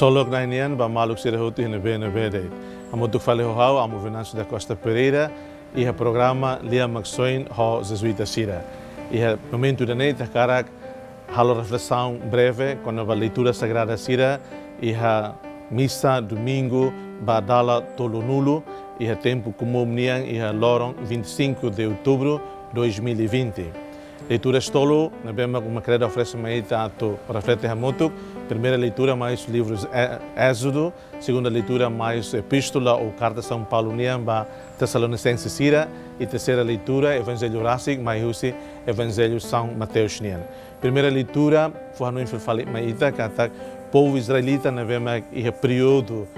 Solok na inian ba maluk sira hotu hina bene bede. Amo tu fale ho hau amo Venâncio da Costa Pereira e o programa Lia Maxoin ho Jesuíta Sira. E o momento da noite karak halo reflexão breve com a leitura sagrada Sira e a missa domingo ba dala tolo nulo e a tempo comum nian e a lorong 25 de outubro 2020. Leitura estolo, na bema uma credo oferece mais tanto reflete a moto. Primeira leitura mais livros Êxodo, segunda leitura mais epístola ou carta São Paulo niamba Tessalonicenses Sira e terceira leitura Evangelho Rásic mais usi Evangelho São Mateus nian. Primeira leitura foi no infalível mais kata povo israelita na bema e período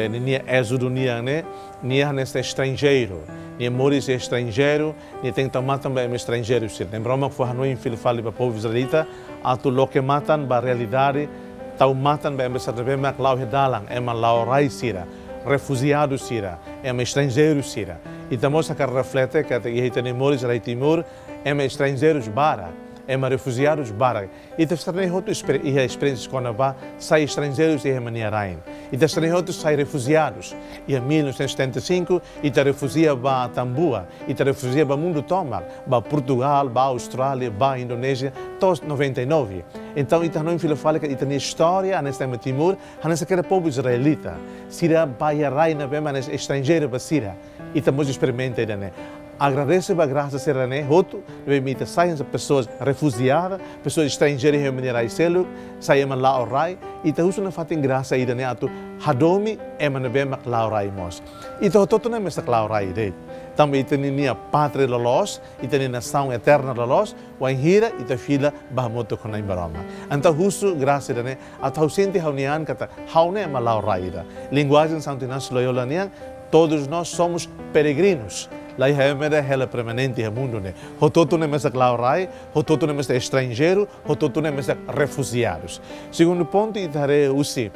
nia Êxodo niane nia neste estrangeiro. Nia moris estrangeiro, nia tem tomar também estrangeiro. Lembramos que foi no infalível para povo israelita atu lo que matan ba realidade tau matan ba embesa de mak lau hedalang ema lau rai sira refugiado sira ema estrangeiro sira e tamos a reflete que te tem moris rai timur ema estrangeiros bara ema refugiados bara e te estranei outro experiências quando va sai estrangeiros e mania rain e te estranei outros sai refugiados e em 1975 e te refugia ba Tambua e te refugia ba mundo toma ba Portugal ba Austrália ba Indonésia tos 99. Então, ita não filho fala que ita história neste Timor, nesse aquele povo israelita, sira baia raina bem mas estrangeiro basira, ita mos experimenta ainda né. Agradece a graça ser né, outro, bem saem pessoas refugiadas, pessoas estrangeiras em maneira aí selo, saem lá ao rai, ita usa na fatem graça ainda né, atu hadomi emana bem mak lá ao rai mos. Ita todo não é lá ao rai dele. Também tem a pátria da luz, e tem a nação eterna da luz, o enhira e a filha bahamoto com a imbarama. Então, isso, graças a Deus, até o sente haunian kata haune malau raida. Linguagem Santo Inácio Loyola nian, todos nós somos peregrinos. Lá é ela permanente no mundo né. Hototo não é mais rai, hototo não é mais estrangeiro, hototo não é mais refugiados. Segundo ponto, itare usi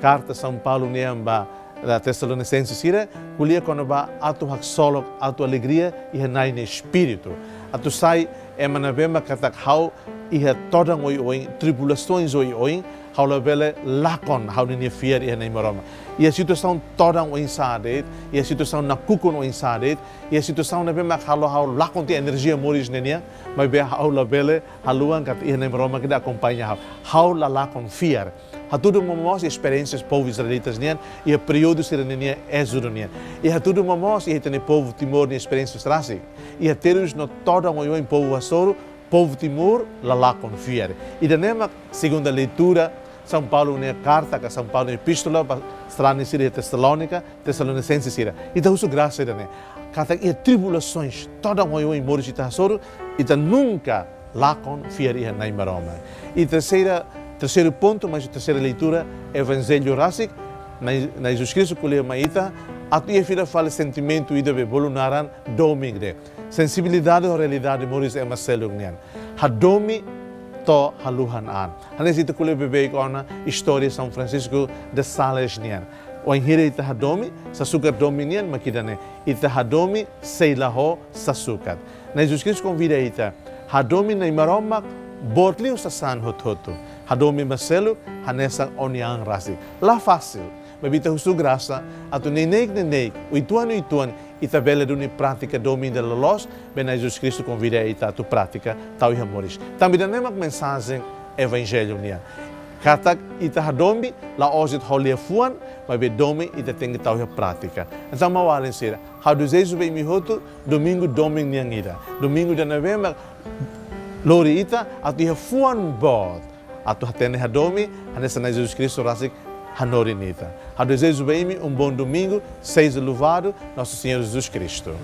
carta São Paulo niamba da Tessalonicenses Sira, culia quando va atu hak solo, atu alegria e renai no espírito. Atu sai emanabema katak hau e toda oi tribulações oi hau la bele lakon hau ni fier e renai maroma. E a situação toda oi sadet, e a situação na kukon oi sadet, e a situação na bema hau lakon te energia moris nenia, mas be hau la bele haluan kat e renai maroma que acompanha hau la lakon fier. Há tudo momos experiências povo israelitas nian e a período serenia Êxodo nian. E há tudo momos e tem povo Timor ni experiências rásic. E há terus no toda o em povo Açoro, povo Timor lá confiar. E da mesma segunda leitura São Paulo ne carta que São Paulo epístola para strani Sira Tessalônica, Tessalonicenses Sira. E da uso graça da né. Kata e tribulações toda o em moris de Açoro e da nunca lá confiar e na Maroma. E terceiro ponto, mas a terceira leitura, Evangelho Rásic, na Jesus Cristo que leu maita, a tua filha fala sentimento e deve volunaran domingo de sensibilidade ou realidade moris é Marcelo nian. Hadomi to haluhan an. Hanesita que leu bebê com história São Francisco de Sales nian. O enhira ita hadomi sasukat dominian makidane. Ita hadomi seilaho sasukat. Na Jesus Cristo convida ita hadomi na imaroma bortliu sa san hototo. Hadomi Marcelo, hanesa oniang rasi. Lá fácil, mas bita husu graça, atu nenek, o ituan, ita bela duni prática domin de los, ben Jesus Cristo convida a ita tu prática, tau e amores. Também da mesma mensagem evangelho nia. Katak ita hadomi, la ozit holia fuan, mas be domi ita tem tau e prática. Então mawalin sira, hadu Jesus be mi hotu, domingo niang ida. Domingo de novembro, lori ita, atu e fuan bod. Atu hatene hadomi, hanessa na Jesus Cristo Rásic hanorinita. Hadu Jesus bem bom domingo, seja louvado nosso Senhor Jesus Cristo.